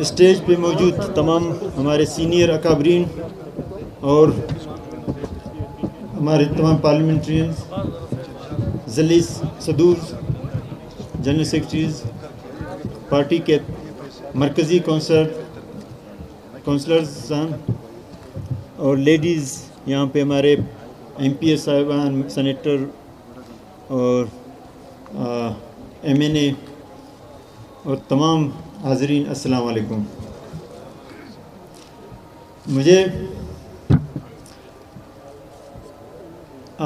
Stage پہ موجود تمام ہمارے سینئر اکابرین اور ہمارے تمام پارلیمنٹرینز، ضلعی صدور، جنرل سیکرٹریز، پارٹی کے مرکزی کونسلرز اور لیڈیز، یہاں پہ ہمارے ایم پی اے صاحبان، سینیٹر اور ایم این اے اور تمام حاضرین، السلام علیکم۔ مجھے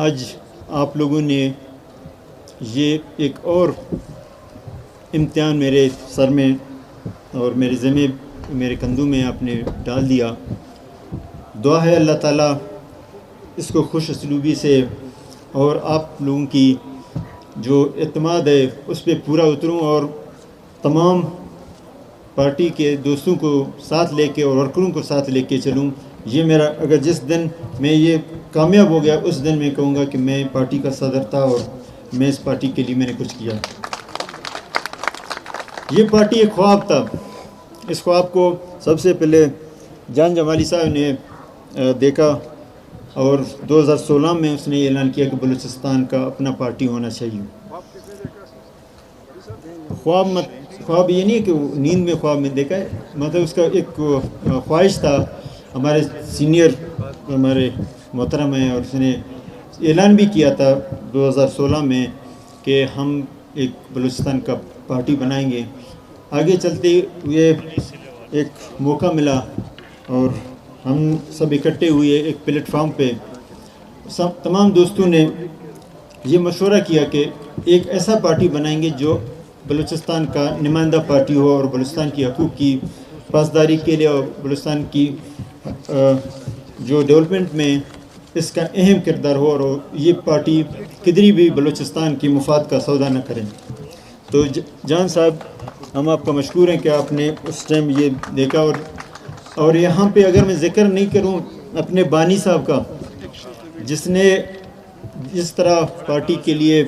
آج آپ لوگوں نے یہ ایک اور امتحان میرے سر میں اور میرے ذمے، میرے کندھوں میں آپ نے ڈال دیا۔ دعا ہے اللہ تعالیٰ اس کو خوش اسلوبی سے اور آپ لوگوں کی جو اعتماد ہے اس پہ پورا اتروں اور تمام پارٹی کے دوستوں کو ساتھ لے کے اور ورکروں کو ساتھ لے کے چلوں۔ یہ میرا، اگر جس دن میں یہ کامیاب ہو گیا اس دن میں کہوں گا کہ میں پارٹی کا صدر تھا اور میں اس پارٹی کے لیے میں نے کچھ کیا۔ یہ پارٹی ایک خواب تھا۔ اس خواب کو سب سے پہلے جان جمالی صاحب نے دیکھا اور 2016 میں اس نے اعلان کیا کہ بلوچستان کا اپنا پارٹی ہونا چاہیے۔ خواب یہ نہیں ہے کہ نیند میں خواب میں دیکھا ہے، مطلب اس کا ایک خواہش تھا۔ ہمارے سینئر ہمارے محترم ہیں اور اس نے اعلان بھی کیا تھا 2016 میں کہ ہم ایک بلوچستان کا پارٹی بنائیں گے۔ آگے چلتے ہوئے ایک موقع ملا اور ہم سب اکٹھے ہوئے ایک پلیٹ فارم پہ۔ تمام دوستوں نے یہ مشورہ کیا کہ ایک ایسا پارٹی بنائیں گے جو بلوچستان کا نمائندہ پارٹی ہو اور بلوچستان کی حقوق کی پاسداری کے لیے اور بلوچستان کی جو ڈیولپمنٹ میں اس کا اہم کردار ہو، اور یہ پارٹی کدھری بھی بلوچستان کی مفاد کا سودا نہ کریں۔ تو جان صاحب، ہم آپ کا مشکور ہیں کہ آپ نے اس ٹائم یہ دیکھا۔ اور یہاں پہ اگر میں ذکر نہیں کروں اپنے بانی صاحب کا، جس نے جس طرح پارٹی کے لیے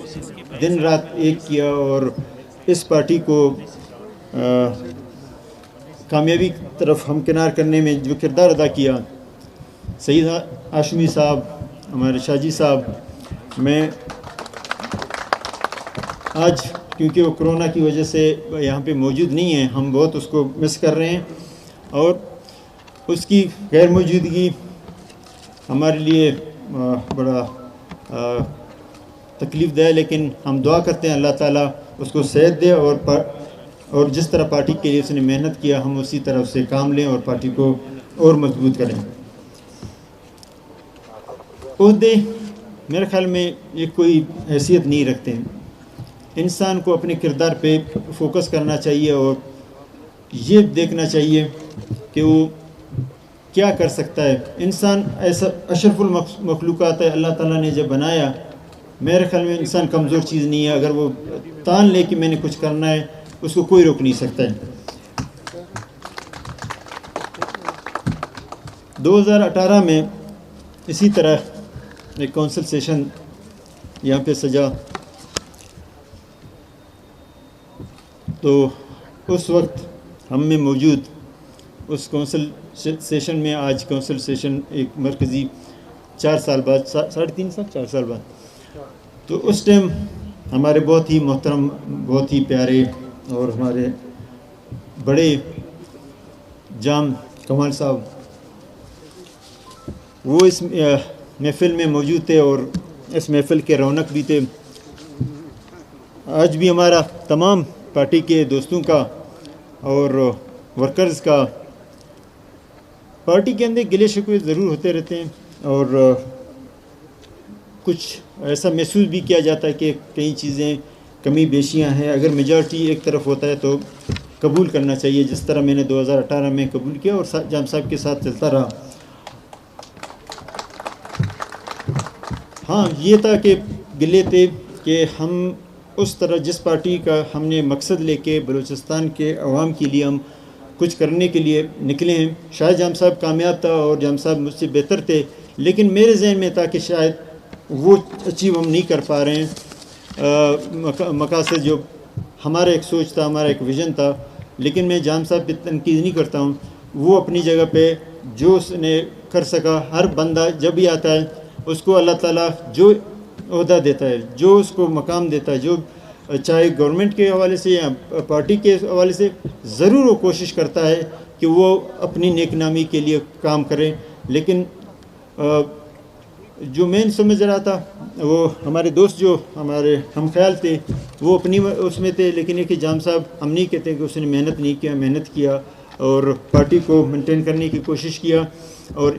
دن رات ایک کیا اور اس پارٹی کو کامیابی کی طرف ہمکنار کرنے میں جو کردار ادا کیا، سعید ہاشمی صاحب، ہمارے شاہ جی صاحب، میں آج کیونکہ وہ کرونا کی وجہ سے یہاں پہ موجود نہیں ہیں، ہم بہت اس کو مس کر رہے ہیں اور اس کی غیر موجودگی ہمارے لیے بڑا تکلیف دہ ہے، لیکن ہم دعا کرتے ہیں اللہ تعالیٰ اس کو صحت دے اور جس طرح پارٹی کے لیے اس نے محنت کیا ہم اسی طرح سے کام لیں اور پارٹی کو اور مضبوط کریں۔ عہدے میرے خیال میں یہ کوئی حیثیت نہیں رکھتے ہیں۔ انسان کو اپنے کردار پہ فوکس کرنا چاہیے اور یہ دیکھنا چاہیے کہ وہ کیا کر سکتا ہے۔ انسان ایسا اشرف المخلوقات ہے، اللہ تعالیٰ نے جب بنایا، میرے خیال میں انسان کمزور چیز نہیں ہے۔ اگر وہ تان لے کہ میں نے کچھ کرنا ہے، اس کو کوئی روک نہیں سکتا ہے۔ 2018 میں اسی طرح ایک کونسل سیشن یہاں پہ سجا، تو اس وقت ہم میں موجود اس کونسل سیشن میں، آج کونسل سیشن ایک مرکزی 4 سال بعد، 4 سال بعد، تو اس ٹائم ہمارے بہت ہی محترم، بہت ہی پیارے اور ہمارے بڑے جام کمال صاحب وہ اس محفل میں موجود تھے اور اس محفل کے رونق بھی تھے۔ آج بھی ہمارا تمام پارٹی کے دوستوں کا اور ورکرز کا پارٹی کے اندر گلے شکوے ضرور ہوتے رہتے ہیں اور کچھ ایسا محسوس بھی کیا جاتا ہے کہ کئی چیزیں کمی بیشیاں ہیں۔ اگر میجارٹی ایک طرف ہوتا ہے تو قبول کرنا چاہیے، جس طرح میں نے 2018 میں قبول کیا اور جام صاحب کے ساتھ چلتا رہا۔ ہاں، یہ تھا کہ گلے تھے کہ ہم اس طرح جس پارٹی کا ہم نے مقصد لے کے بلوچستان کے عوام کے لیے ہم کچھ کرنے کے لیے نکلے ہیں۔ شاید جام صاحب کامیاب تھا اور جام صاحب مجھ سے بہتر تھے، لیکن میرے ذہن میں تھا کہ شاید وہ اچیو ہم نہیں کر پا رہے ہیں۔ مقاصد جو ہمارا ایک سوچ تھا، ہمارا ایک ویژن تھا، لیکن میں جام صاحب پہ تنقید نہیں کرتا ہوں. وہ اپنی جگہ پہ جو اس نے کر سکا، ہر بندہ جب بھی آتا ہے اس کو اللہ تعالیٰ جو عہدہ دیتا ہے، جو اس کو مقام دیتا ہے، جو چاہے گورنمنٹ کے حوالے سے یا پارٹی کے حوالے سے، ضرور وہ کوشش کرتا ہے کہ وہ اپنی نیک نامی کے لیے کام کرے. لیکن جو میں سمجھ رہا تھا، وہ ہمارے دوست جو ہمارے ہم خیال تھے وہ اپنی اس میں تھے، لیکن یہ کہ جام صاحب ہم نہیں کہتے کہ اس نے محنت نہیں کیا، محنت کیا اور پارٹی کو مینٹین کرنے کی کوشش کیا. اور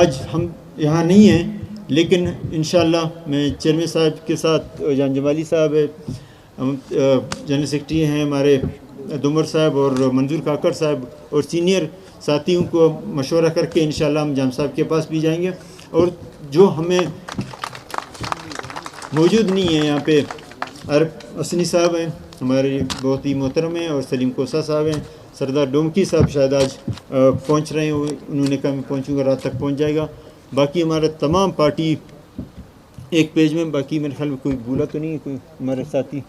آج ہم یہاں نہیں ہیں، لیکن انشاءاللہ میں چیئرمین صاحب کے ساتھ، جان جمالی صاحب ہے، جنرل سیکرٹری ہیں ہمارے دمر صاحب اور منظور کاکڑ صاحب، اور سینئر ساتھیوں کو مشورہ کر کے انشاءاللہ ہم جام صاحب کے پاس بھی جائیں گے. اور جو ہمیں موجود نہیں ہیں یہاں پہ، عرب حسنی صاحب ہیں ہمارے بہت ہی محترم ہیں، اور سلیم کوسا صاحب ہیں، سردار ڈومکی صاحب شاید آج پہنچ رہے ہیں، انہوں نے کہا میں پہنچوں گا، رات تک پہنچ جائے گا. باقی ہمارا تمام پارٹی ایک پیج میں، باقی میرے خیال میں کوئی بھولا تو نہیں ہے کوئی ہمارے ساتھی.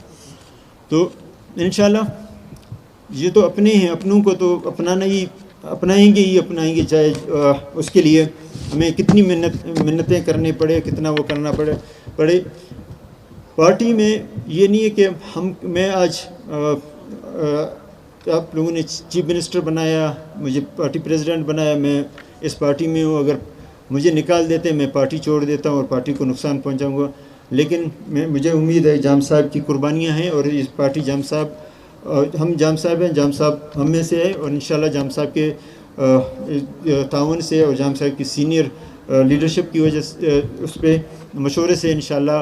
تو انشاءاللہ یہ تو اپنے ہیں، اپنوں کو تو اپنائیں گے، چاہے اس کے لیے ہمیں کتنی منتیں کرنے پڑے، کتنا وہ کرنا پڑے. پارٹی میں یہ نہیں ہے کہ میں آج آپ لوگوں نے چیف منسٹر بنایا، مجھے پارٹی پریزیڈنٹ بنایا، میں اس پارٹی میں ہوں، اگر مجھے نکال دیتے میں پارٹی چھوڑ دیتا ہوں اور پارٹی کو نقصان پہنچاؤں گا. لیکن مجھے امید ہے جام صاحب کی قربانیاں ہیں، اور اس پارٹی جام صاحب، ہم جام صاحب ہیں، جام صاحب ہم میں سے ہے، اور انشاءاللہ جام صاحب کے تعاون سے اور جام صاحب کی سینئر لیڈرشپ کی وجہ سے، اس پہ مشورے سے انشاءاللہ،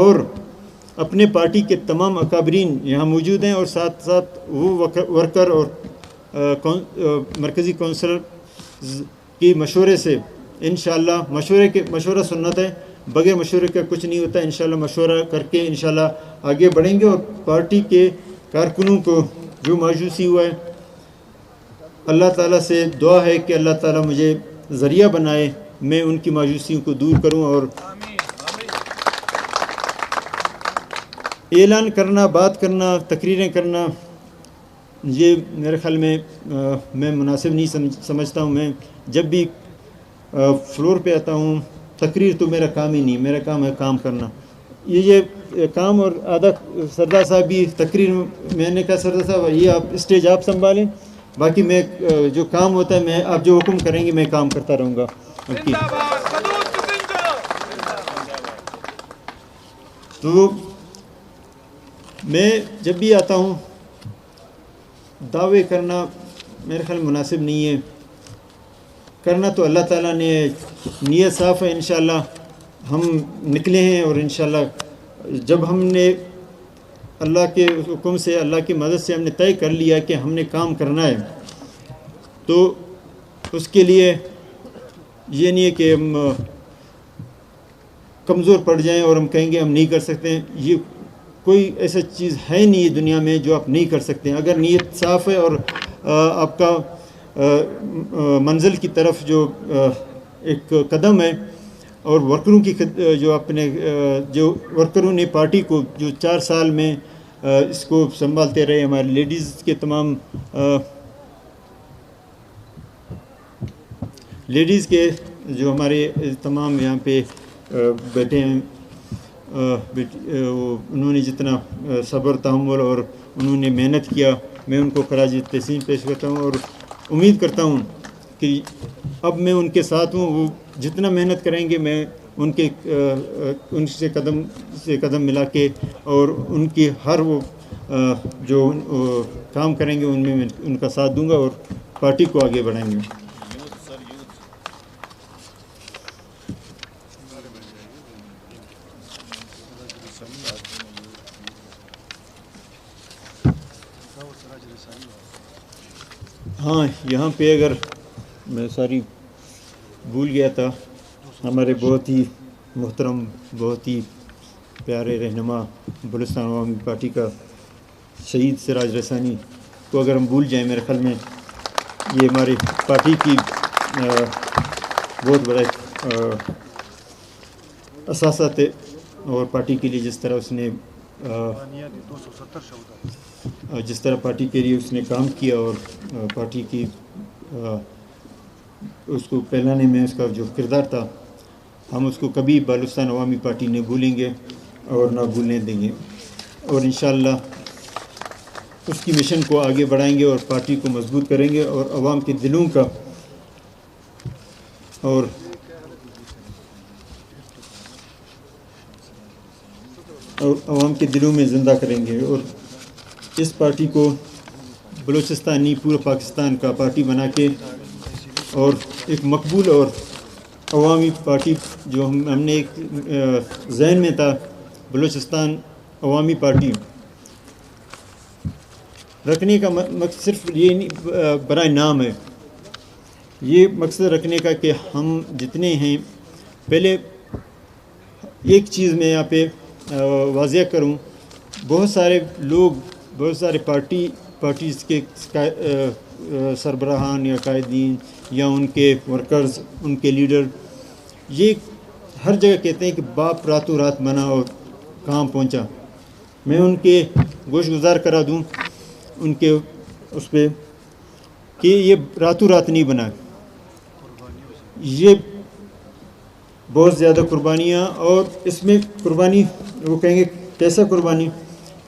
اور اپنے پارٹی کے تمام اکابرین یہاں موجود ہیں، اور ساتھ ساتھ وہ ورکر اور مرکزی کونسلر کی مشورے سے انشاءاللہ، مشورہ سنت ہے، بغیر مشورے کا کچھ نہیں ہوتا. انشاءاللہ مشورہ کر کے انشاءاللہ آگے بڑھیں گے. اور پارٹی کے کارکنوں کو جو مایوسی ہوا ہے، اللہ تعالیٰ سے دعا ہے کہ اللہ تعالیٰ مجھے ذریعہ بنائے، میں ان کی مایوسیوں کو دور کروں. اور اعلان کرنا، بات کرنا، تقریریں کرنا، یہ میرے خیال میں مناسب نہیں سمجھتا ہوں. میں جب بھی فلور پہ آتا ہوں، تقریر تو میرا کام ہی نہیں، میرا کام ہے کام کرنا. یہ کام، اور آدھا سردار صاحب بھی تقریر، میں نے کہا سردار صاحب یہ آپ اسٹیج آپ سنبھالیں، باقی میں جو کام ہوتا ہے آپ جو حکم کریں گے میں کام کرتا رہوں گا. تو میں جب بھی آتا ہوں، دعوے کرنا میرے خیال مناسب نہیں ہے. کرنا تو اللہ تعالیٰ نے، نیت صاف ہے. انشاءاللہ ہم نکلے ہیں، اور انشاءاللہ جب ہم نے اللہ کے حکم سے، اللہ کی مدد سے ہم نے طے کر لیا کہ ہم نے کام کرنا ہے، تو اس کے لیے یہ نہیں ہے کہ ہم کمزور پڑ جائیں اور ہم کہیں گے ہم نہیں کر سکتے. یہ کوئی ایسا چیز ہے نہیں دنیا میں جو آپ نہیں کر سکتے ہیں. اگر نیت صاف ہے اور آپ کا منزل کی طرف جو ایک قدم ہے، اور ورکروں کی جو ورکروں نے پارٹی کو جو 4 سال میں اس کو سنبھالتے رہے، ہمارے لیڈیز کے تمام لیڈیز کے جو ہمارے تمام یہاں پہ بیٹے ہیں، انہوں نے جتنا صبر تحمل اور انہوں نے محنت کیا، میں ان کو خراج تحسین پیش کرتا ہوں. اور امید کرتا ہوں کہ اب میں ان کے ساتھ ہوں. وہ جتنا محنت کریں گے میں ان سے قدم ملا کے، اور ان کی ہر وہ جو کام کریں گے ان میں ان کا ساتھ دوں گا، اور پارٹی کو آگے بڑھائیں گے. ہاں، یہاں پہ اگر میں ساری بھول گیا تھا، ہمارے بہت ہی محترم، بہت ہی پیارے رہنما بلوچستان عوامی پارٹی کا شہید سراج رسانی کو اگر ہم بھول جائیں، میرے خیال میں یہ ہماری پارٹی کی بہت بڑا اثاثہ تھے، اور پارٹی کے لیے جس طرح اس نے جس طرح پارٹی کے لیے اس نے کام کیا اور پارٹی کی اس کو پھیلانے میں اس کا جو کردار تھا، ہم اس کو کبھی بلوچستان عوامی پارٹی نہیں بھولیں گے اور نہ بھولنے دیں گے، اور انشاءاللہ اس کی مشن کو آگے بڑھائیں گے اور پارٹی کو مضبوط کریں گے اور عوام کے دلوں کا اور عوام کے دلوں میں زندہ کریں گے، اور اس پارٹی کو بلوچستانی پورے پاکستان کا پارٹی بنا کے اور ایک مقبول اور عوامی پارٹی جو ہم نے ایک ذہن میں تھا بلوچستان عوامی پارٹی رکھنے کا مقصد صرف یہ نہیں برائے نام ہے، یہ مقصد رکھنے کا کہ ہم جتنے ہیں، پہلے ایک چیز میں یہاں پہ واضح کروں، بہت سارے لوگ، بہت سارے پارٹیز کے سربراہان یا قائدین یا ان کے ورکرز، ان کے لیڈر، یہ ہر جگہ کہتے ہیں کہ باپ راتوں رات بنا اور کہاں پہنچا۔ میں ان کے گوش گزار کرا دوں ان کے اس پہ کہ یہ راتوں رات نہیں بنا، یہ بہت زیادہ قربانیاں، اور اس میں قربانی وہ کہیں گے کیسا قربانی،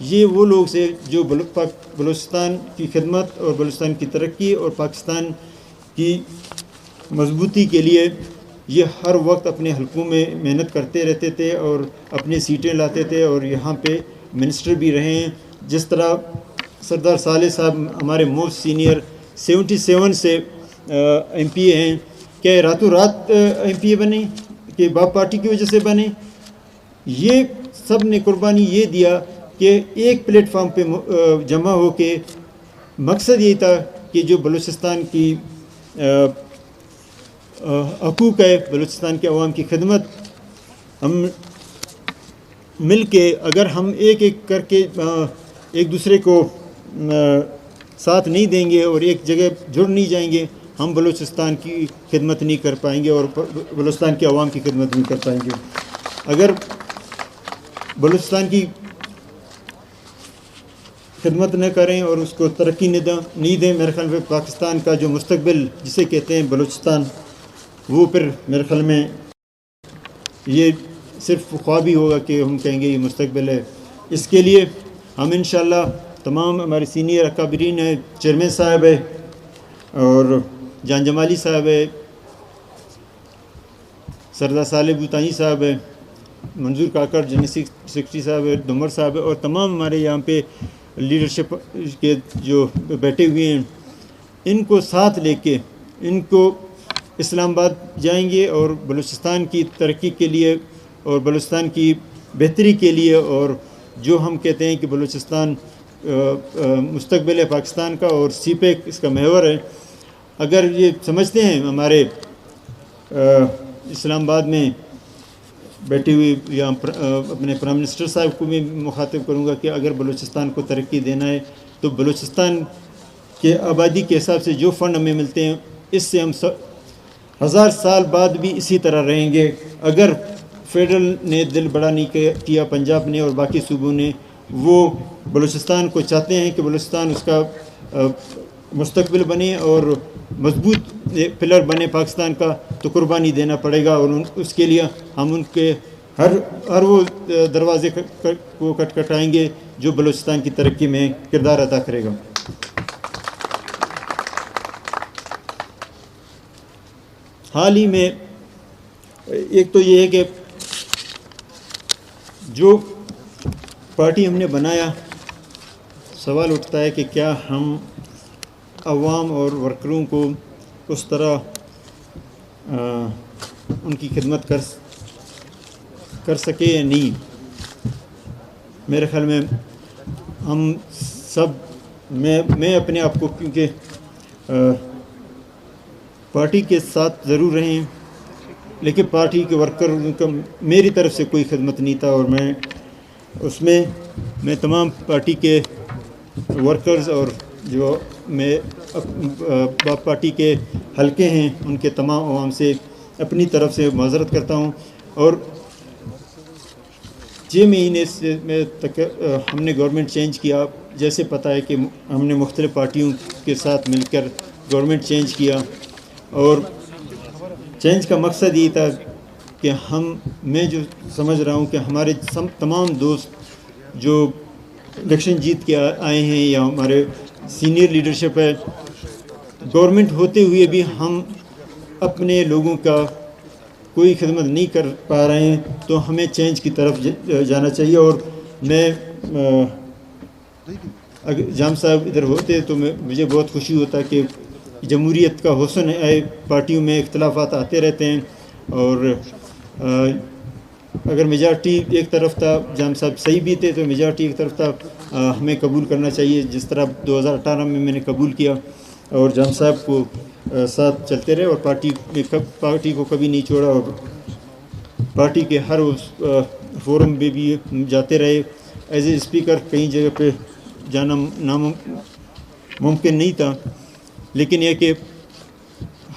یہ وہ لوگ سے جو بلوچستان کی خدمت اور بلوچستان کی ترقی اور پاکستان کی مضبوطی کے لیے یہ ہر وقت اپنے حلقوں میں محنت کرتے رہتے تھے اور اپنی سیٹیں لاتے تھے اور یہاں پہ منسٹر بھی رہے ہیں۔ جس طرح سردار صالح صاحب ہمارے موسٹ سینئر 77 سے ایم پی اے ہیں، کیا راتوں رات ایم پی اے بنے کہ باپ پارٹی کی وجہ سے بنے؟ یہ سب نے قربانی یہ دیا کہ ایک پلیٹ فارم پہ جمع ہو کے مقصد یہی تھا کہ جو بلوچستان کی حقوق ہے، بلوچستان کے عوام کی خدمت، ہم مل کے اگر ہم ایک ایک کر کے ایک دوسرے کو ساتھ نہیں دیں گے اور ایک جگہ جڑ نہیں جائیں گے، ہم بلوچستان کی خدمت نہیں کر پائیں گے اور بلوچستان کے عوام کی خدمت نہیں کر پائیں گے۔ اگر بلوچستان کی خدمت نہ کریں اور اس کو ترقی نہیں دیں، میرے خیال میں پاکستان کا جو مستقبل جسے کہتے ہیں بلوچستان، وہ پھر میرے خیال میں یہ صرف خواب ہی ہوگا کہ ہم کہیں گے یہ مستقبل ہے۔ اس کے لیے ہم انشاءاللہ تمام ہمارے سینئر اکابرین ہیں، چیئرمین صاحب ہے اور جان جمالی صاحب ہے، سردار صالح بوتانی صاحب ہے، منظور کاکڑ جنرل سیکرٹری صاحب ہے، دمر صاحب ہے، اور تمام ہمارے یہاں پہ لیڈرشپ کے جو بیٹھے ہوئے ہیں، ان کو ساتھ لے کے ان کو اسلام آباد جائیں گے اور بلوچستان کی ترقی کے لیے اور بلوچستان کی بہتری کے لیے، اور جو ہم کہتے ہیں کہ بلوچستان مستقبل ہے پاکستان کا اور سی پیک اس کا محور ہے، اگر یہ سمجھتے ہیں ہمارے اسلام آباد میں بیٹھے ہوئے یا اپنے پرائم منسٹر صاحب کو بھی مخاطب کروں گا کہ اگر بلوچستان کو ترقی دینا ہے تو بلوچستان کے آبادی کے حساب سے جو فنڈ ہمیں ملتے ہیں اس سے ہم 1000 سال بعد بھی اسی طرح رہیں گے۔ اگر فیڈرل نے دل بڑا نہیں کیا، پنجاب نے اور باقی صوبوں نے، وہ بلوچستان کو چاہتے ہیں کہ بلوچستان اس کا مستقبل بنے اور مضبوط پلر بنے پاکستان کا، تو قربانی دینا پڑے گا، اور اس کے لیے ہم ان کے ہر وہ دروازے کو کھٹکھٹائیں گے جو بلوچستان کی ترقی میں کردار ادا کرے گا۔ حال ہی میں ایک تو یہ ہے کہ جو پارٹی ہم نے بنایا، سوال اٹھتا ہے کہ کیا ہم عوام اور ورکروں کو اس طرح ان کی خدمت کر سکے یا نہیں۔ میرے خیال میں ہم سب، میں اپنے آپ کو، کیونکہ پارٹی کے ساتھ ضرور رہیں، لیکن پارٹی کے ورکر کا میری طرف سے کوئی خدمت نہیں تھا، اور میں تمام پارٹی کے ورکرز اور جو میں پارٹی کے حلقے ہیں ان کے تمام عوام سے اپنی طرف سے معذرت کرتا ہوں۔ اور 6 مہینے سے ہم نے گورنمنٹ چینج کیا، جیسے پتہ ہے کہ ہم نے مختلف پارٹیوں کے ساتھ مل کر گورنمنٹ چینج کیا، اور چینج کا مقصد یہ تھا کہ میں جو سمجھ رہا ہوں کہ ہمارے تمام دوست جو الیکشن جیت کے آئے ہیں یا ہمارے سینئر لیڈرشپ ہے، گورنمنٹ ہوتے ہوئے بھی ہم اپنے لوگوں کا کوئی خدمت نہیں کر پا رہے ہیں، تو ہمیں چینج کی طرف جانا چاہیے۔ اور میں اگر جام صاحب ادھر ہوتے تو مجھے بہت خوشی ہوتا کہ جمہوریت کا حسن ہے، پارٹیوں میں اختلافات آتے رہتے ہیں، اور اگر میجارٹی ایک طرف تھا، جام صاحب صحیح بھی تھے تو میجارٹی ایک طرف تھا، ہمیں قبول کرنا چاہیے، جس طرح 2018 میں نے قبول کیا اور جام صاحب کو ساتھ چلتے رہے، اور پارٹی کو کبھی نہیں چھوڑا، اور پارٹی کے ہر فورم میں بھی جاتے رہے۔ ایز اے اسپیکر کئی جگہ پہ جانا ممکن نہیں تھا، لیکن یہ کہ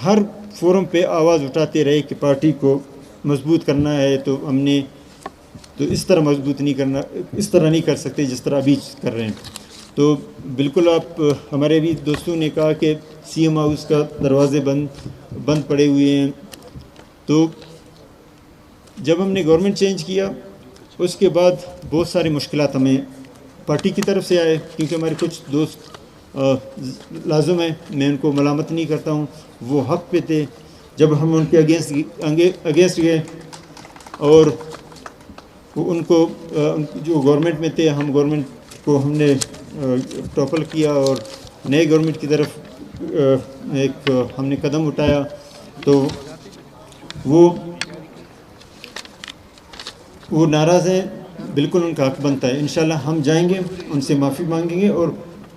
ہر فورم پہ آواز اٹھاتے رہے کہ پارٹی کو مضبوط کرنا ہے، تو ہم نے تو اس طرح مضبوط نہیں کرنا، اس طرح نہیں کر سکتے جس طرح ابھی کر رہے ہیں۔ تو بالکل آپ ہمارے بھی دوستوں نے کہا کہ سی ایم ہاؤس کا دروازے بند پڑے ہوئے ہیں، تو جب ہم نے گورنمنٹ چینج کیا اس کے بعد بہت ساری مشکلات ہمیں پارٹی کی طرف سے آئے، کیونکہ ہمارے کچھ دوست لازم ہے، میں ان کو ملامت نہیں کرتا ہوں، وہ حق پہ تھے۔ جب ہم ان کے اگینسٹ گئے اور ان کو جو گورنمنٹ میں تھے، ہم گورنمنٹ کو ہم نے ٹاپل کیا اور نئے گورنمنٹ کی طرف ایک ہم نے قدم اٹھایا، تو وہ ناراض ہیں، بالکل ان کا حق بنتا ہے۔ انشاءاللہ ہم جائیں گے، ان سے معافی مانگیں گے، اور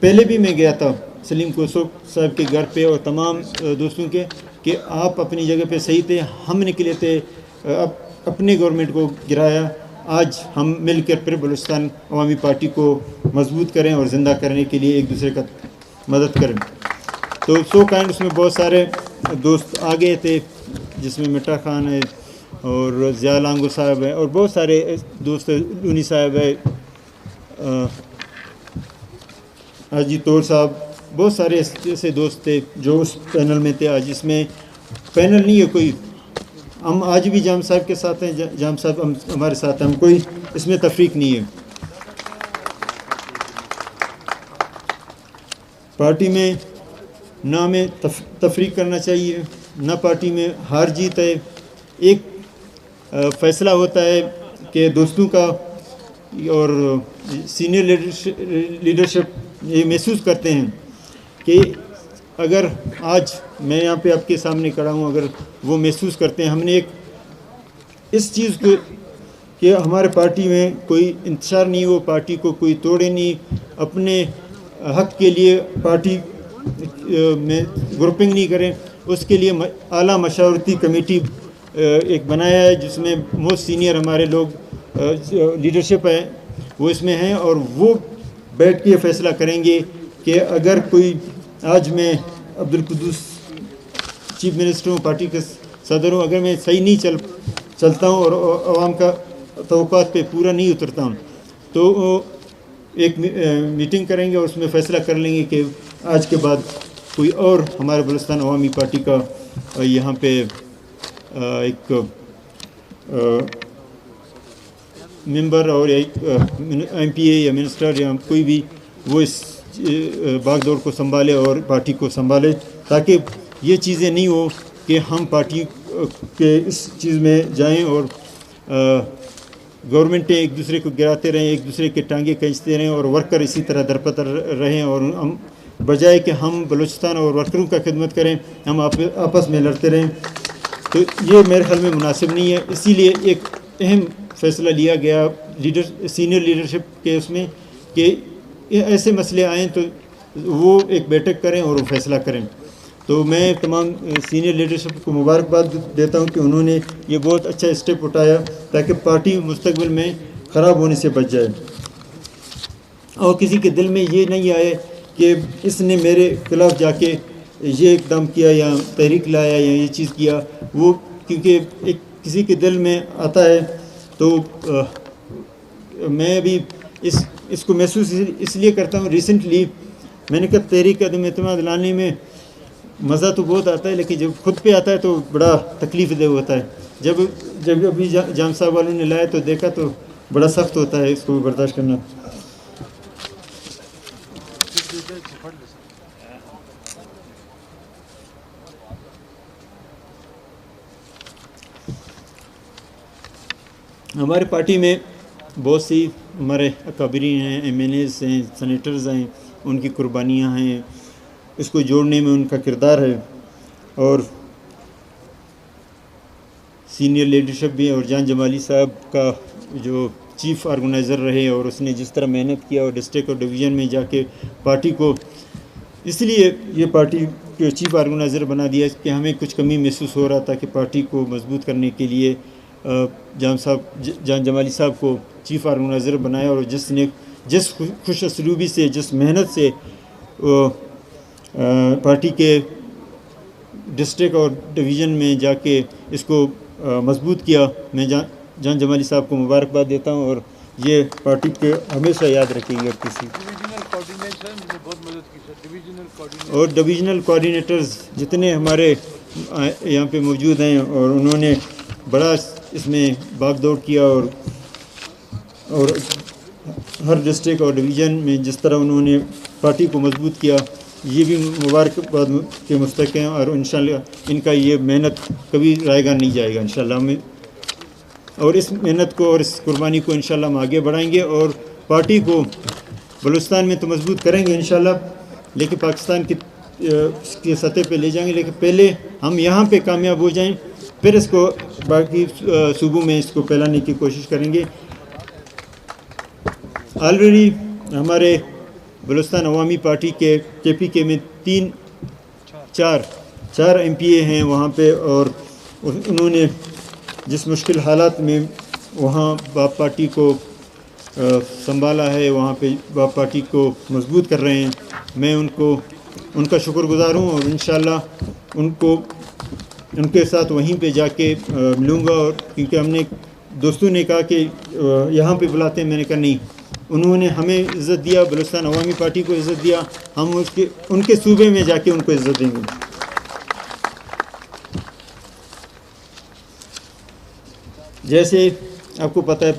پہلے بھی میں گیا تھا سلیم کوسو صاحب کے گھر پہ اور تمام دوستوں کے کہ آپ اپنی جگہ پہ صحیح تھے، ہم نکلے تھے، اپنے گورنمنٹ کو گرایا، آج ہم مل کر پھر بلوچستان عوامی پارٹی کو مضبوط کریں اور زندہ کرنے کے لیے ایک دوسرے کا مدد کریں۔ تو سو کائنڈ اس میں بہت سارے دوست آ گئے تھے، جس میں مٹا خان ہے اور ضیاء لانگو صاحب ہے، اور بہت سارے دوست، لونی صاحب ہے، حاجی طور صاحب، بہت سارے ایسے دوست تھے جو اس پینل میں تھے۔ آج اس میں پینل نہیں ہے کوئی، ہم آج بھی جام صاحب کے ساتھ ہیں، جام صاحب ہمارے ساتھ ہیں، ہم کوئی اس میں تفریق نہیں ہے۔ پارٹی میں نہ ہمیں تفریق کرنا چاہیے، نہ پارٹی میں ہار جیت ہے۔ ایک فیصلہ ہوتا ہے کہ دوستوں کا اور سینئر لیڈرشپ یہ محسوس کرتے ہیں کہ اگر آج میں یہاں پہ آپ کے سامنے کھڑا ہوں، اگر وہ محسوس کرتے ہیں، ہم نے ایک اس چیز کو کہ ہمارے پارٹی میں کوئی انتشار نہیں ہو، پارٹی کو کوئی توڑے نہیں، اپنے حق کے لیے پارٹی میں گروپنگ نہیں کریں، اس کے لیے اعلیٰ مشاورتی کمیٹی ایک بنایا ہے، جس میں موسٹ سینئر ہمارے لوگ لیڈرشپ ہے وہ اس میں ہیں، اور وہ بیٹھ کے فیصلہ کریں گے کہ اگر کوئی آج میں عبدالقدوس چیف منسٹر ہوں، پارٹی کے صدر ہوں، اگر میں صحیح نہیں چلتا ہوں اور عوام کا توقعات پہ پورا نہیں اترتا ہوں، تو ایک میٹنگ کریں گے اور اس میں فیصلہ کر لیں گے کہ آج کے بعد کوئی اور ہمارے بلوچستان عوامی پارٹی کا یہاں پہ ایک ممبر اور ایک ایم پی اے یا منسٹر یا کوئی بھی وہ اس باغ دور کو سنبھالے اور پارٹی کو سنبھالے، تاکہ یہ چیزیں نہیں ہو کہ ہم پارٹی کے اس چیز میں جائیں اور گورنمنٹیں ایک دوسرے کو گراتے رہیں، ایک دوسرے کے ٹانگیں کھینچتے رہیں اور ورکر اسی طرح درپتر رہیں، اور ہم بجائے کہ ہم بلوچستان اور ورکروں کا خدمت کریں، ہم آپس میں لڑتے رہیں، تو یہ میرے خیال میں مناسب نہیں ہے۔ اسی لیے ایک اہم فیصلہ لیا گیا سینئر لیڈرشپ کے اس میں کہ ایسے مسئلے آئیں تو وہ ایک بیٹھک کریں اور وہ فیصلہ کریں۔ تو میں تمام سینئر لیڈرشپ کو مبارکباد دیتا ہوں کہ انہوں نے یہ بہت اچھا اسٹیپ اٹھایا تاکہ پارٹی مستقبل میں خراب ہونے سے بچ جائے، اور کسی کے دل میں یہ نہیں آئے کہ اس نے میرے خلاف جا کے یہ اقدام کیا یا تحریک لایا یا یہ چیز کیا، وہ کیونکہ ایک کسی کے دل میں آتا ہے۔ تو میں بھی اس کو محسوس اس لیے کرتا ہوں. ریسنٹلی میں نے کہا تحریک عدم اعتماد لانے میں مزہ تو بہت آتا ہے، لیکن جب خود پہ آتا ہے تو بڑا تکلیف دہ ہوتا ہے. جب ابھی جام صاحب والوں نے لایا تو دیکھا تو بڑا سخت ہوتا ہے اس کو برداشت کرنا. ہمارے پارٹی میں بہت سی ہمارے اکابرین ہیں، ایم این ایز ہیں، سینیٹرز ہیں، ان کی قربانیاں ہیں، اس کو جوڑنے میں ان کا کردار ہے، اور سینئر لیڈرشپ بھی. اور جان جمالی صاحب کا جو چیف آرگنائزر رہے اور اس نے جس طرح محنت کیا اور ڈسٹرکٹ اور ڈویژن میں جا کے پارٹی کو، اس لیے یہ پارٹی کے چیف آرگنائزر بنا دیا کہ ہمیں کچھ کمی محسوس ہو رہا تھا کہ پارٹی کو مضبوط کرنے کے لیے جان جمالی صاحب کو چیف آرگنائزر بنایا، اور جس خوش اسلوبی سے، جس محنت سے پارٹی کے ڈسٹرکٹ اور ڈویژن میں جا کے اس کو مضبوط کیا. میں جان جمالی صاحب کو مبارکباد دیتا ہوں، اور یہ پارٹی کے ہمیشہ یاد رکھے گی. اور ڈویژنل کوآرڈینیٹرز جتنے ہمارے یہاں پہ موجود ہیں، اور انہوں نے بڑا اس میں بھاگ دوڑ کیا، اور ہر ڈسٹرکٹ اور ڈویژن میں جس طرح انہوں نے پارٹی کو مضبوط کیا، یہ بھی مبارکباد کے مستحق ہیں. اور انشاءاللہ ان کا یہ محنت کبھی رائے گا نہیں جائے گا انشاءاللہ. ہمیں اور اس محنت کو اور اس قربانی کو انشاءاللہ ہم آگے بڑھائیں گے، اور پارٹی کو بلوچستان میں تو مضبوط کریں گے انشاءاللہ، لیکن پاکستان کی سطح پہ لے جائیں گے. لیکن پہلے ہم یہاں پہ کامیاب ہو جائیں، پھر اس کو باقی صوبوں میں اس کو پھیلانے کی کوشش کریں گے. آلریڈی ہمارے بلوچستان عوامی پارٹی کے کے پی کے میں چار ایم پی اے ہیں وہاں پہ، اور انہوں نے جس مشکل حالات میں وہاں باپ پارٹی کو سنبھالا ہے، وہاں پہ باپ پارٹی کو مضبوط کر رہے ہیں. میں ان کا شکر گزار ہوں، اور انشاءاللہ ان کے ساتھ وہیں پہ جا کے ملوں گا. اور کیونکہ ہم نے دوستوں نے کہا کہ یہاں پہ بلاتے ہیں، میں نے کہا نہیں، انہوں نے ہمیں عزت دیا، بلوچستان عوامی پارٹی کو عزت دیا، ہم ان کے صوبے میں جا کے ان کو عزت دیں گے. جیسے آپ کو پتہ ہے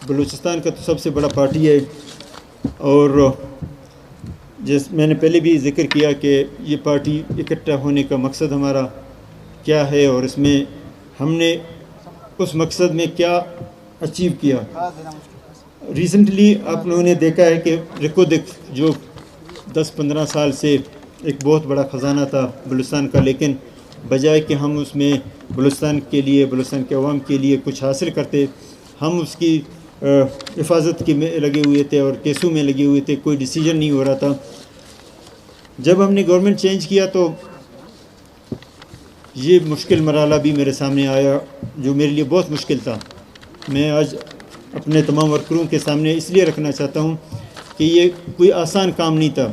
بلوچستان کا تو سب سے بڑا پارٹی ہے، اور میں نے پہلے بھی ذکر کیا کہ یہ پارٹی اکٹھا ہونے کا مقصد ہمارا کیا ہے، اور اس میں ہم نے اس مقصد میں کیا اچیو کیا. ریسنٹلی آپ لوگوں نے دیکھا ہے کہ ریکودک جو 10-15 سال سے ایک بہت بڑا خزانہ تھا بلوچستان کا، لیکن بجائے کہ ہم اس میں بلوچستان کے لیے، بلوچستان کے عوام کے لیے کچھ حاصل کرتے، ہم اس کی حفاظت میں لگے ہوئے تھے اور کیسوں میں لگے ہوئے تھے. کوئی ڈیسیجن نہیں ہو رہا تھا. جب ہم نے گورنمنٹ چینج کیا تو یہ مشکل مرحلہ بھی میرے سامنے آیا، جو میرے لیے بہت مشکل تھا. میں آج اپنے تمام ورکروں کے سامنے اس لیے رکھنا چاہتا ہوں کہ یہ کوئی آسان کام نہیں تھا.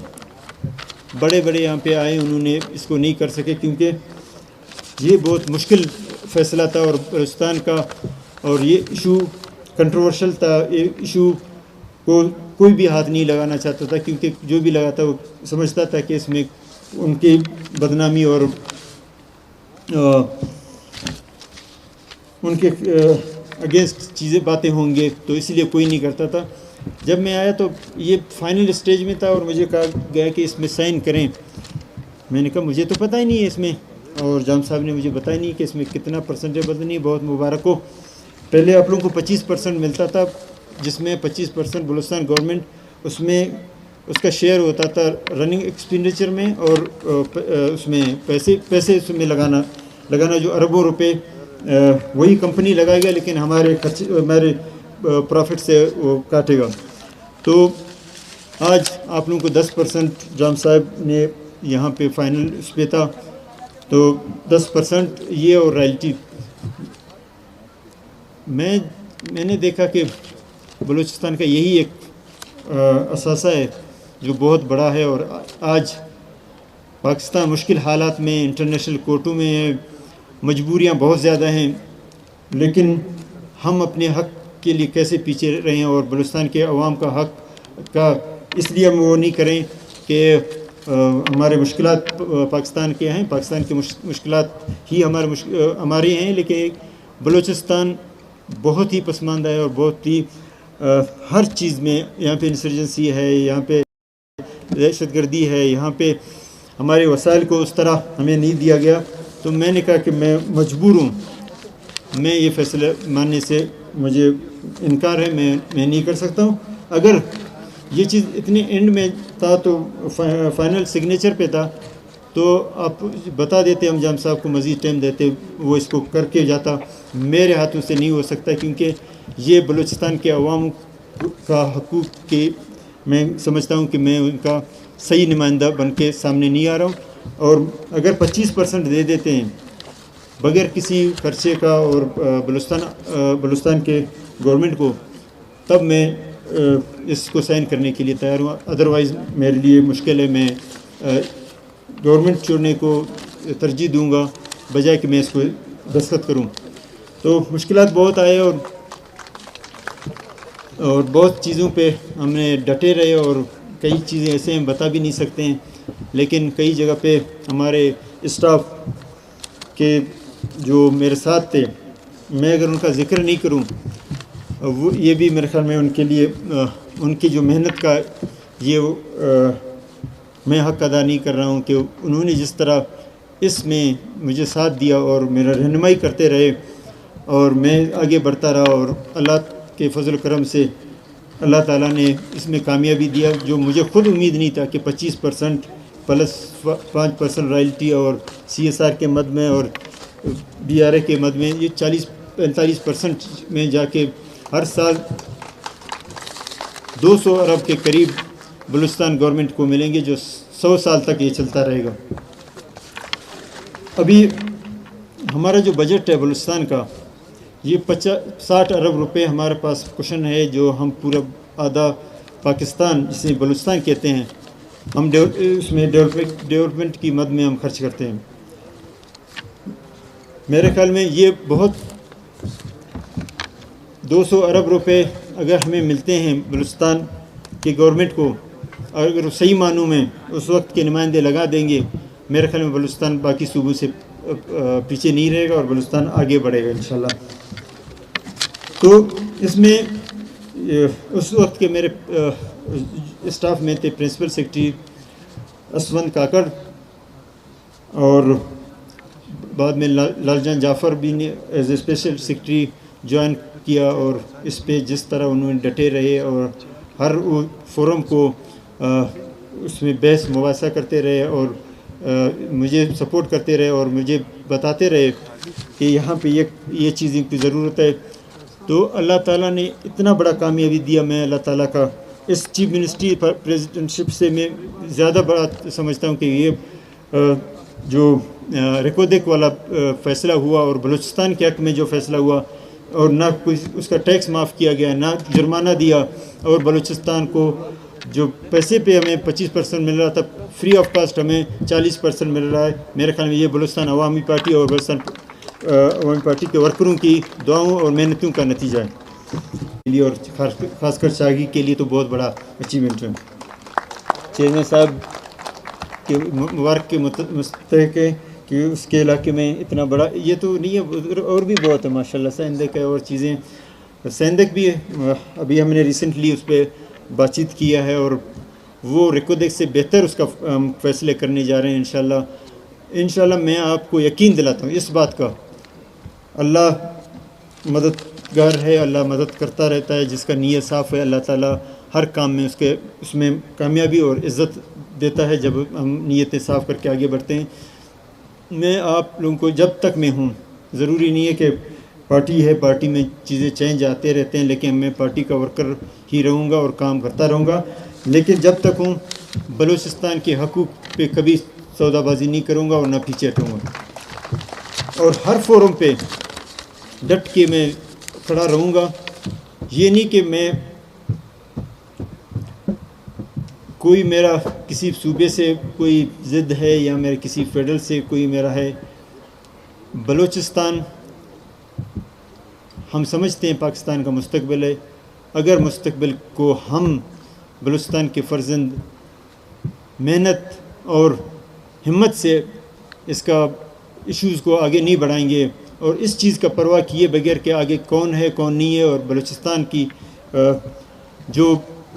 بڑے یہاں پہ آئے، انہوں نے اس کو نہیں کر سکے، کیونکہ یہ بہت مشکل فیصلہ تھا، اور بلوچستان کا، اور یہ ایشو کنٹروورشل تھا. یہ ایشو کو کوئی بھی ہاتھ نہیں لگانا چاہتا تھا، کیونکہ جو بھی لگاتا وہ سمجھتا تھا کہ اس میں ان کی بدنامی اور ان کے اگینسٹ باتیں ہوں گے، تو اس لیے کوئی نہیں کرتا تھا. جب میں آیا تو یہ فائنل اسٹیج میں تھا، اور مجھے کہا گیا کہ اس میں سائن کریں. میں نے کہا مجھے تو پتہ ہی نہیں ہے اس میں، اور جام صاحب نے مجھے بتایا نہیں کہ اس میں کتنا پرسنٹیج بدلنی. بہت مبارک ہو. پہلے آپ لوگوں کو 25% ملتا تھا، جس میں 25% بلوچستان گورنمنٹ اس کا شیئر ہوتا تھا رننگ ایکسپینڈیچر میں، اور اس میں پیسے اس میں لگانا جو اربوں روپے وہی کمپنی لگائے گا، لیکن ہمارے پروفٹ سے وہ کاٹے گا. تو آج آپ لوگوں کو 10% جام صاحب نے یہاں پہ فائنل اس پہ تھا، تو 10% یہ اور رائلٹی. میں نے دیکھا کہ بلوچستان کا یہی ایک اثاثہ ہے جو بہت بڑا ہے، اور آج پاکستان مشکل حالات میں انٹرنیشنل کورٹوں میں مجبوریاں بہت زیادہ ہیں، لیکن ہم اپنے حق کے لیے کیسے پیچھے رہیں اور بلوچستان کے عوام کا حق کا اس لیے ہم وہ نہیں کریں کہ ہمارے مشکلات پاکستان کے ہیں، پاکستان کی مشکلات ہی ہماری ہیں، لیکن بلوچستان بہت ہی پسماندہ ہے اور بہت ہی ہر چیز میں یہاں پہ انسرجنسی ہے، یہاں پہ دہشت گردی ہے، یہاں پہ ہمارے وسائل کو اس طرح ہمیں نہیں دیا گیا. تو میں نے کہا کہ میں مجبور ہوں، میں یہ فیصلہ ماننے سے مجھے انکار ہے، میں نہیں کر سکتا ہوں. اگر یہ چیز اتنے اینڈ میں تھا تو فائنل سگنیچر پہ تھا تو آپ بتا دیتے، ہم جام صاحب کو مزید ٹائم دیتے، وہ اس کو کر کے جاتا. میرے ہاتھوں سے نہیں ہو سکتا کیونکہ یہ بلوچستان کے عوام کا حقوق کے میں سمجھتا ہوں کہ میں ان کا صحیح نمائندہ بن کے سامنے نہیں آ رہا ہوں. اور اگر 25% دے دیتے ہیں بغیر کسی خرچے کا اور بلوچستان کے گورنمنٹ کو، تب میں اس کو سائن کرنے کے لیے تیار ہوں. ادروائز میرے لیے مشکل ہے، میں گورنمنٹ چھوڑنے کو ترجیح دوں گا بجائے کہ میں اس کو دستخط کروں. تو مشکلات بہت آئے اور بہت چیزوں پہ ہم نے ڈٹے رہے، اور کئی چیزیں ایسے ہم بتا بھی نہیں سکتے ہیں، لیکن کئی جگہ پہ ہمارے اسٹاف کے جو میرے ساتھ تھے، میں اگر ان کا ذکر نہیں کروں، وہ یہ بھی میرے خیال میں ان کے لیے ان کی جو محنت کا یہ میں حق ادا نہیں کر رہا ہوں کہ انہوں نے جس طرح اس میں مجھے ساتھ دیا اور میرا رہنمائی کرتے رہے اور میں آگے بڑھتا رہا، اور اللہ کے فضل و کرم سے اللہ تعالیٰ نے اس میں کامیابی دیا جو مجھے خود امید نہیں تھا کہ 25% پلس 5% رائلٹی اور CSR کے مد میں اور BRA کے مد میں یہ 40-45% میں جا کے ہر سال 200 ارب کے قریب بلوچستان گورنمنٹ کو ملیں گے، جو 100 سال تک یہ چلتا رہے گا. ابھی ہمارا جو بجٹ ہے بلوچستان کا، یہ 60 ارب روپے ہمارے پاس کوشن ہے، جو ہم پورا آدھا پاکستان جسے بلوچستان کہتے ہیں، ہم اس میں ڈیولپمنٹ کی مد میں ہم خرچ کرتے ہیں. میرے خیال میں یہ بہت 200 ارب روپے اگر ہمیں ملتے ہیں بلوچستان کی گورنمنٹ کو، اگر صحیح معنوں میں اس وقت کے نمائندے لگا دیں گے، میرے خیال میں بلوچستان باقی صوبوں سے پیچھے نہیں رہے گا اور بلوچستان آگے بڑھے گا انشاءاللہ. تو اس میں اس وقت کے میرے اسٹاف میں تھے پرنسپل سیکرٹری اسوند کاکڑ، اور بعد میں لال جان جعفر بھی نے as a special secretary join کیا، اور اس پہ جس طرح انہوں نے ڈٹے رہے اور ہر فورم کو اس میں بحث مباحثہ کرتے رہے اور مجھے سپورٹ کرتے رہے اور مجھے بتاتے رہے کہ یہاں پہ یہ چیزیں کی ضرورت ہے. تو اللہ تعالیٰ نے اتنا بڑا کامیابی دیا. میں اللہ تعالیٰ کا اس چیف منسٹری پریزیڈنٹشپ سے میں زیادہ بڑا سمجھتا ہوں کہ یہ جو ریکودیک والا فیصلہ ہوا اور بلوچستان کے حق میں جو فیصلہ ہوا، اور نہ کوئی اس کا ٹیکس معاف کیا گیا، نہ جرمانہ دیا، اور بلوچستان کو جو پیسے پہ ہمیں 25% مل رہا تھا، فری آف کاسٹ ہمیں 40% مل رہا ہے. میرے خیال میں یہ بلوچستان عوامی پارٹی اور بلوچستان عوامی پارٹی کے ورکروں کی دعاؤں اور محنتوں کا نتیجہ ہے، اور خاص کر شاگی کے لیے تو بہت بڑا اچیومنٹ ہے. چیئرمین صاحب کے مبارک کے مستحق ہے کہ اس کے علاقے میں اتنا بڑا یہ تو نہیں ہے، اور بھی بہت ہے ماشاءاللہ. سیندک ہے اور چیزیں، سیندک بھی ہے، ابھی ہم نے ریسنٹلی اس پہ بات چیت کیا ہے، اور وہ ریکودیک سے بہتر اس کا فیصلے کرنے جا رہے ہیں انشاءاللہ. میں آپ کو یقین دلاتا ہوں اس بات کا، اللہ مددگار ہے، اللہ مدد کرتا رہتا ہے. جس کا نیت صاف ہے، اللہ تعالیٰ ہر کام میں اس میں کامیابی اور عزت دیتا ہے جب ہم نیتیں صاف کر کے آگے بڑھتے ہیں. میں آپ لوگوں کو جب تک میں ہوں، ضروری نہیں ہے کہ پارٹی ہے، پارٹی میں چیزیں چینج آتے رہتے ہیں، لیکن میں پارٹی کا ورکر ہی رہوں گا اور کام کرتا رہوں گا. لیکن جب تک ہوں بلوچستان کے حقوق پہ کبھی سودا بازی نہیں کروں گا اور نہ پیچھے ہٹوں گا، اور ہر فورم پہ ڈٹ کے میں کھڑا رہوں گا. یہ نہیں کہ میں کوئی میرا کسی صوبے سے کوئی ضد ہے یا میرے کسی فیڈرل سے کوئی میرا ہے. بلوچستان ہم سمجھتے ہیں پاکستان کا مستقبل ہے. اگر مستقبل کو ہم بلوچستان کے فرزند محنت اور ہمت سے اس کا ایشوز کو آگے نہیں بڑھائیں گے اور اس چیز کا پرواہ کیے بغیر کہ آگے کون ہے کون نہیں ہے اور بلوچستان کی جو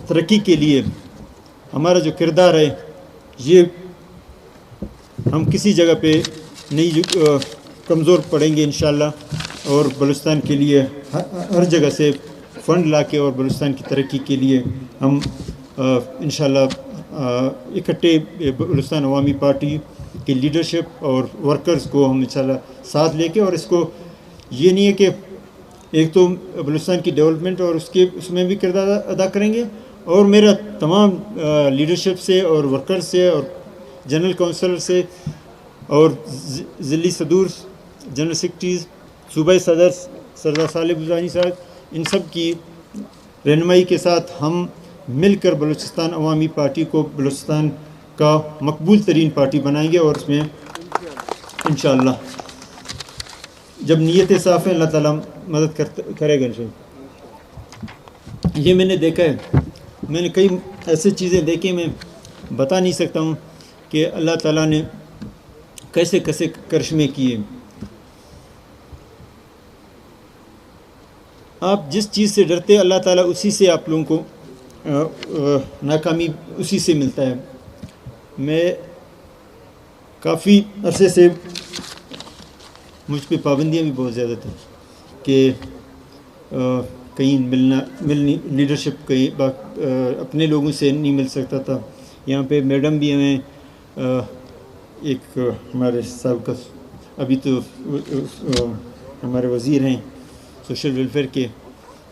ترقی کے لیے ہمارا جو کردار ہے یہ ہم کسی جگہ پہ نہیں کمزور پڑیں گے انشاءاللہ. اور بلوچستان کے لیے ہر جگہ سے فنڈ لا کے اور بلوچستان کی ترقی کے لیے ہم انشاءاللہ اکٹھے بلوچستان عوامی پارٹی کی لیڈرشپ اور ورکرز کو ہم انشاءاللہ ساتھ لے کے, اور اس کو یہ نہیں ہے کہ ایک تو بلوچستان کی ڈیولپمنٹ اور اس میں بھی کردار ادا کریں گے, اور میرا تمام لیڈرشپ سے اور ورکر سے اور جنرل کونسلر سے اور ضلعی صدور جنرل سیکرٹریز صوبائی صدر سردار صالح بزانی صاحب, ان سب کی رہنمائی کے ساتھ ہم مل کر بلوچستان عوامی پارٹی کو بلوچستان کا مقبول ترین پارٹی بنائیں گے. اور اس میں انشاءاللہ جب نیتیں صاف ہیں اللہ تعالیٰ مدد کرے گا انشاءاللہ. یہ میں نے دیکھا ہے, میں نے کئی ایسی چیزیں دیکھی میں بتا نہیں سکتا ہوں کہ اللہ تعالیٰ نے کیسے کیسے کرشمے کیے. آپ جس چیز سے ڈرتے اللہ تعالیٰ اسی سے آپ لوگوں کو ناکامی اسی سے ملتا ہے. میں کافی عرصے سے مجھ پہ پابندیاں بھی بہت زیادہ تھیں کہ کہیں ملنی لیڈرشپ کہیں اپنے لوگوں سے نہیں مل سکتا تھا. یہاں پہ میڈم بھی ہمیں ایک ہمارے سابقہ ابھی تو ہمارے وزیر ہیں سوشل ویلفیئر کے,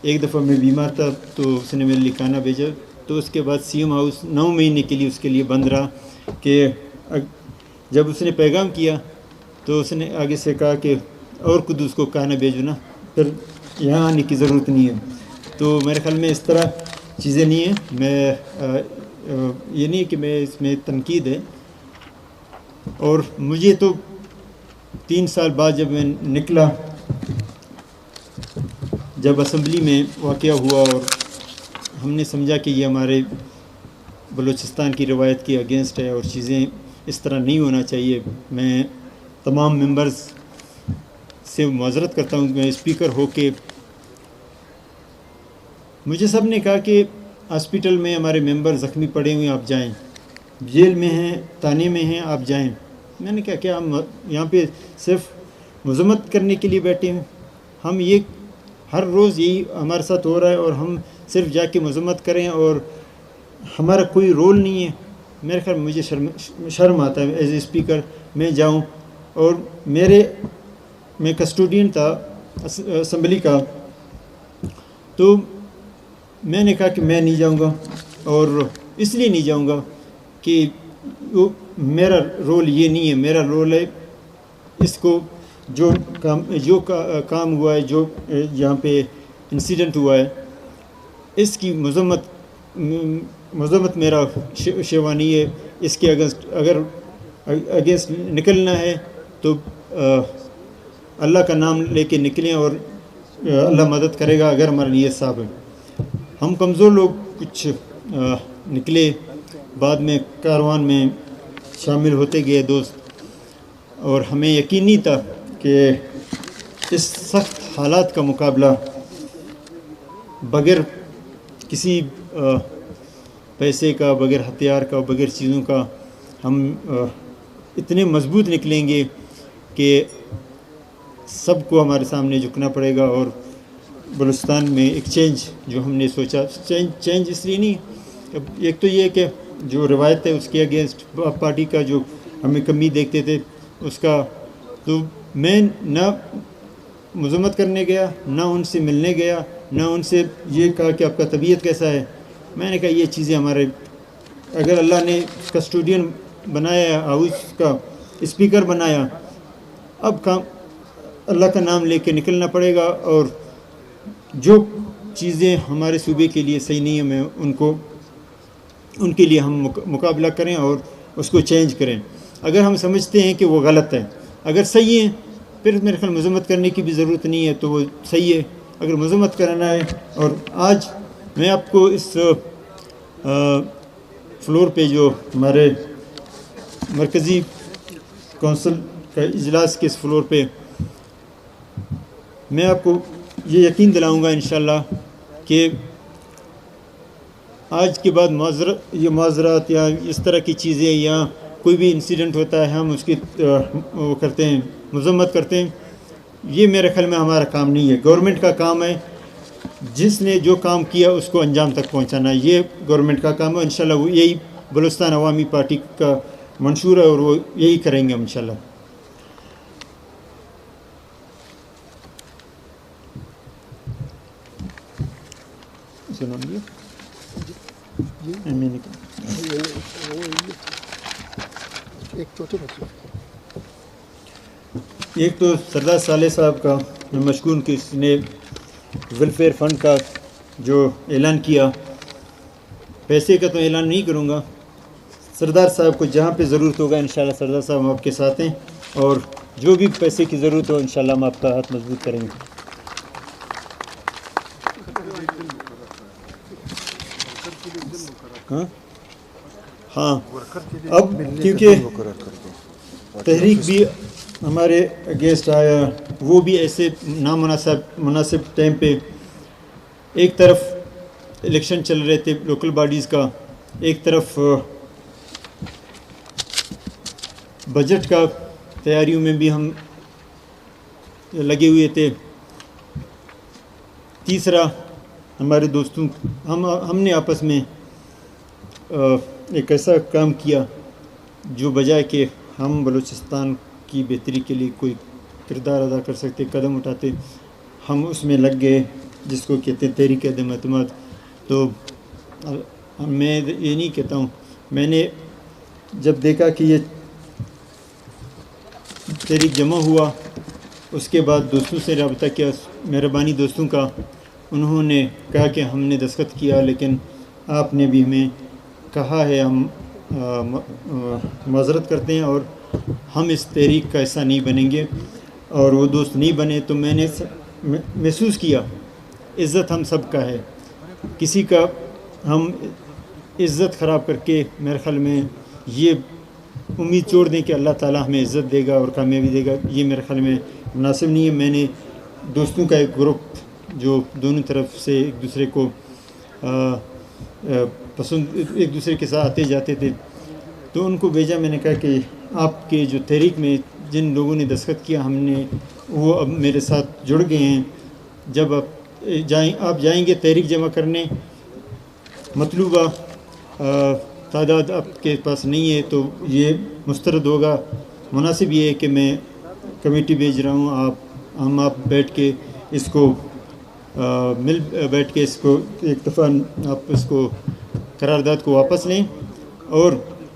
ایک دفعہ میں بیمار تھا تو اس نے میرے لیے کھانا بھیجا, تو اس کے بعد سی ایم ہاؤس 9 مہینے کے لیے اس کے لیے بند رہا کہ جب اس نے پیغام کیا تو اس نے آگے سے کہا کہ اور خود اس کو کھانا بھیجو نا, پھر یہاں آنے کی ضرورت نہیں ہے. تو میرے خیال میں اس طرح چیزیں نہیں ہیں. میں یہ نہیں کہ میں اس میں تنقید ہے, اور مجھے تو 3 سال بعد جب میں نکلا, جب اسمبلی میں واقعہ ہوا اور ہم نے سمجھا کہ یہ ہمارے بلوچستان کی روایت کے اگینسٹ ہے اور چیزیں اس طرح نہیں ہونا چاہیے, میں تمام ممبرز سے معذرت کرتا ہوں. میں اسپیکر ہو کے مجھے سب نے کہا کہ ہاسپٹل میں ہمارے ممبر زخمی پڑے ہوئے ہیں, آپ جائیں, جیل میں ہیں, تانے میں ہیں, آپ جائیں. میں نے کہا کیا ہم یہاں پہ صرف مذمت کرنے کے لیے بیٹھے ہیں؟ ہم یہ ہر روز یہی ہمارے ساتھ ہو رہا ہے اور ہم صرف جا کے مذمت کریں اور ہمارا کوئی رول نہیں ہے. میرے خیال مجھے شرم آتا ہے ایز اے اسپیکر میں جاؤں, اور میں کسٹوڈین تھا اسمبلی کا, تو میں نے کہا کہ میں نہیں جاؤں گا, اور اس لیے نہیں جاؤں گا کہ میرا رول یہ نہیں ہے. میرا رول ہے اس کو جو کام ہوا ہے, جو یہاں پہ انسیڈنٹ ہوا ہے, اس کی مذمت میرا شیوانی ہے. اس کے اگر اگینسٹ نکلنا ہے تو اللہ کا نام لے کے نکلیں اور اللہ مدد کرے گا اگر ہمارا نیت صاف ہے. ہم کمزور لوگ کچھ نکلے, بعد میں کاروان میں شامل ہوتے گئے دوست, اور ہمیں یقین نہیں تھا کہ اس سخت حالات کا مقابلہ بغیر کسی پیسے کا, بغیر ہتھیار کا, بغیر چیزوں کا ہم اتنے مضبوط نکلیں گے کہ سب کو ہمارے سامنے جھکنا پڑے گا. اور بلوچستان میں ایک چینج جو ہم نے سوچا, چینج اس لیے نہیں, ایک تو یہ کہ جو روایت ہے اس کے اگینسٹ پارٹی کا جو ہمیں کمی دیکھتے تھے اس کا, تو میں نہ مذمت کرنے گیا, نہ ان سے ملنے گیا, نہ ان سے یہ کہا کہ آپ کا طبیعت کیسا ہے. میں نے کہا یہ چیزیں ہمارے, اگر اللہ نے کسٹوڈین بنایا, ہاؤس کا اسپیکر بنایا, اب کام اللہ کا نام لے کے نکلنا پڑے گا, اور جو چیزیں ہمارے صوبے کے لیے صحیح نہیں ہیں میں ان کے لیے ہم مقابلہ کریں اور اس کو چینج کریں. اگر ہم سمجھتے ہیں کہ وہ غلط ہے, اگر صحیح ہے پھر میرے خیال مذمت کرنے کی بھی ضرورت نہیں ہے, تو وہ صحیح ہے. اگر مذمت کرنا ہے. اور آج میں آپ کو اس فلور پہ جو ہمارے مرکزی کونسل کا اجلاس کے اس فلور پہ میں آپ کو یہ یقین دلاؤں گا انشاءاللہ کہ آج کے بعد یہ معذرات یا اس طرح کی چیزیں یا کوئی بھی انسیڈنٹ ہوتا ہے ہم اس کی وہ کرتے ہیں، مذمت کرتے ہیں. یہ میرے خیال میں ہمارا کام نہیں ہے. گورنمنٹ کا کام ہے جس نے جو کام کیا اس کو انجام تک پہنچانا. یہ گورنمنٹ کا کام ہے. انشاءاللہ وہ یہی بلوچستان عوامی پارٹی کا منشور ہے اور وہ یہی کریں گے ہم انشاءاللہ. ایک تو سردار صالح صاحب کا میں مشکور کہ اس نے ویلفیئر فنڈ کا جو اعلان کیا، پیسے کا تو اعلان نہیں کروں گا. سردار صاحب کو جہاں پہ ضرورت ہوگا انشاءاللہ سردار صاحب ہم آپ کے ساتھ ہیں، اور جو بھی پیسے کی ضرورت ہو انشاءاللہ ہم آپ کا ہاتھ مضبوط کریں گے. ہاں اب کیونکہ تحریک بھی ہمارے اگینسٹ آیا، وہ بھی ایسے مناسب ٹائم پہ ایک طرف الیکشن چل رہے تھے لوکل باڈیز کا، ایک طرف بجٹ کا تیاریوں میں بھی ہم لگے ہوئے تھے. تیسرا ہمارے دوستوں ہم نے آپس میں ایک ایسا کام کیا جو بجائے کہ ہم بلوچستان کی بہتری کے لیے کوئی کردار ادا کر سکتے، قدم اٹھاتے، ہم اس میں لگ گئے جس کو کہتے ہیں تحریک عدم اعتماد. تو میں یہ نہیں کہتا ہوں، میں نے جب دیکھا کہ یہ تحریک جمع ہوا اس کے بعد دوستوں سے رابطہ کیا، مہربانی دوستوں کا، انہوں نے کہا کہ ہم نے دستخط کیا لیکن آپ نے بھی ہمیں کہا ہے، ہم معذرت کرتے ہیں اور ہم اس تحریک کا حصہ نہیں بنیں گے. اور وہ دوست نہیں بنے تو میں نے محسوس کیا عزت ہم سب کا ہے، کسی کا ہم عزت خراب کر کے میرے خیال میں یہ امید چھوڑ دیں کہ اللہ تعالیٰ ہمیں عزت دے گا اور کامیابی دے گا، یہ میرے خیال میں مناسب نہیں ہے. میں نے دوستوں کا ایک گروپ جو دونوں طرف سے ایک دوسرے کو پسند، ایک دوسرے کے ساتھ آتے جاتے تھے، تو ان کو بھیجا. میں نے کہا کہ آپ کے جو تحریک میں جن لوگوں نے دستخط کیا وہ اب میرے ساتھ جڑ گئے ہیں. جب آپ جائیں گے تحریک جمع کرنے، مطلوبہ تعداد آپ کے پاس نہیں ہے تو یہ مسترد ہوگا. مناسب یہ ہے کہ میں کمیٹی بھیج رہا ہوں، ہم آپ بیٹھ کے اس کو بیٹھ کے اس کو ایک دفعہ آپ اس کو قرارداد کو واپس لیں، اور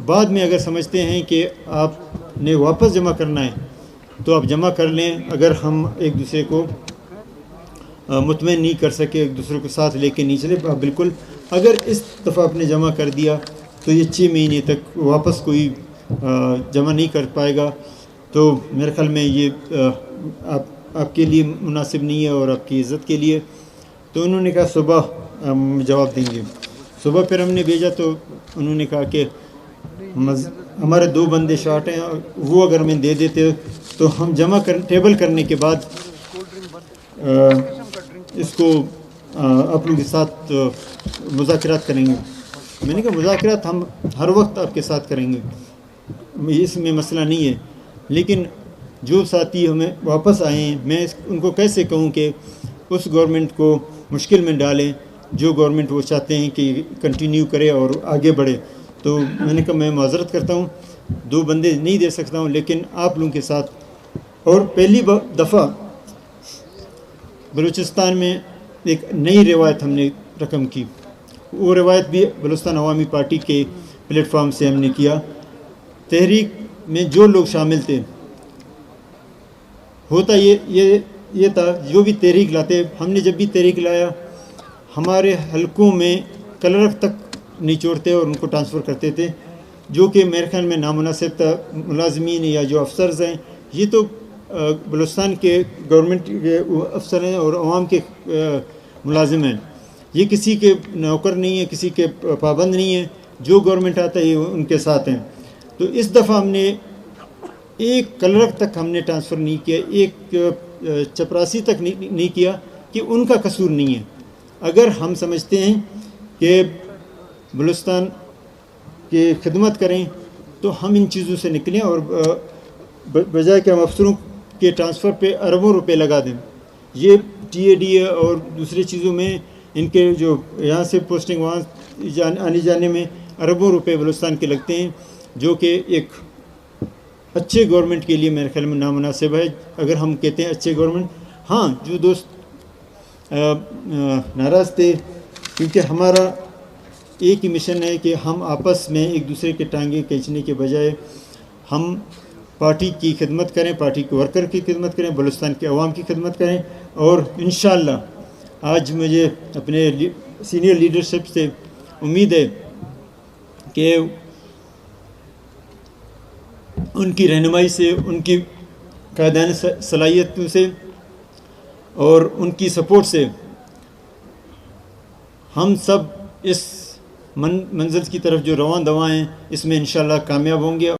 بعد میں اگر سمجھتے ہیں کہ آپ نے واپس جمع کرنا ہے تو آپ جمع کر لیں. اگر ہم ایک دوسرے کو مطمئن نہیں کر سکے، ایک دوسرے کو ساتھ لے کے نہیں چلے، بالکل اگر اس دفعہ آپ نے جمع کر دیا تو یہ 6 مہینے تک واپس کوئی جمع نہیں کر پائے گا. تو میرے خیال میں یہ آپ کے لیے مناسب نہیں ہے اور آپ کی عزت کے لیے. تو انہوں نے کہا صبح ہم جواب دیں گے. صبح پھر ہم نے بھیجا تو انہوں نے کہا کہ ہمارے 2 بندے شارٹ ہیں، وہ اگر ہمیں دے دیتے تو ہم ٹیبل کرنے کے بعد اس کو آپ لوگوں کے ساتھ مذاکرات کریں گے. میں نے کہا مذاکرات ہم ہر وقت آپ کے ساتھ کریں گے، اس میں مسئلہ نہیں ہے، لیکن جو ساتھی ہمیں واپس آئے ہیں میں ان کو کیسے کہوں کہ اس گورنمنٹ کو مشکل میں ڈالیں جو گورنمنٹ وہ چاہتے ہیں کہ کنٹینیو کرے اور آگے بڑھے. تو میں نے کہا میں معذرت کرتا ہوں، 2 بندے نہیں دے سکتا ہوں، لیکن آپ لوگوں کے ساتھ. اور پہلی دفعہ بلوچستان میں ایک نئی روایت ہم نے رقم کی، وہ روایت بھی بلوچستان عوامی پارٹی کے پلیٹ فارم سے ہم نے کیا. تحریک میں جو لوگ شامل تھے، ہوتا یہ تھا جو بھی تحریک لاتے، ہم نے جب بھی تحریک لایا ہمارے حلقوں میں کلرک تک نچوڑتے اور ان کو ٹرانسفر کرتے تھے، جو کہ میرے خیال میں نامناسب تھا. ملازمین یا جو افسرز ہیں یہ تو بلوچستان کے گورنمنٹ کے افسر ہیں اور عوام کے ملازم ہیں. یہ کسی کے نوکر نہیں ہیں, کسی کے پابند نہیں ہیں. جو گورنمنٹ آتا ہے یہ ان کے ساتھ ہیں. تو اس دفعہ ہم نے ایک کلرک تک ہم نے ٹرانسفر نہیں کیا, ایک چپراسی تک نہیں کیا, کہ ان کا قصور نہیں ہے. اگر ہم سمجھتے ہیں کہ بلوچستان کی خدمت کریں تو ہم ان چیزوں سے نکلیں, اور بجائے کہ ہم افسروں کے ٹرانسفر پہ اربوں روپے لگا دیں. یہ ٹی اے ڈی اے اور دوسری چیزوں میں ان کے جو یہاں سے پوسٹنگ وہاں آنے جانے میں اربوں روپے بلوچستان کے لگتے ہیں, جو کہ ایک اچھے گورنمنٹ کے لیے میرے خیال میں نامناسب ہے. اگر ہم کہتے ہیں اچھے گورنمنٹ, ہاں جو دوست ناراض تھے, کیونکہ ہمارا ایک ہی مشن ہے کہ ہم آپس میں ایک دوسرے کے ٹانگیں کھینچنے کے بجائے ہم پارٹی کی خدمت کریں, پارٹی کے ورکر کی خدمت کریں, بلوچستان کے عوام کی خدمت کریں. اور انشاءاللہ آج مجھے اپنے سینئر لیڈرشپ سے امید ہے کہ ان کی رہنمائی سے, ان کی قائدانہ صلاحیتوں سے اور ان کی سپورٹ سے ہم سب اس منزل کی طرف جو رواں دواں ہیں اس میں انشاءاللہ کامیاب ہوں گے.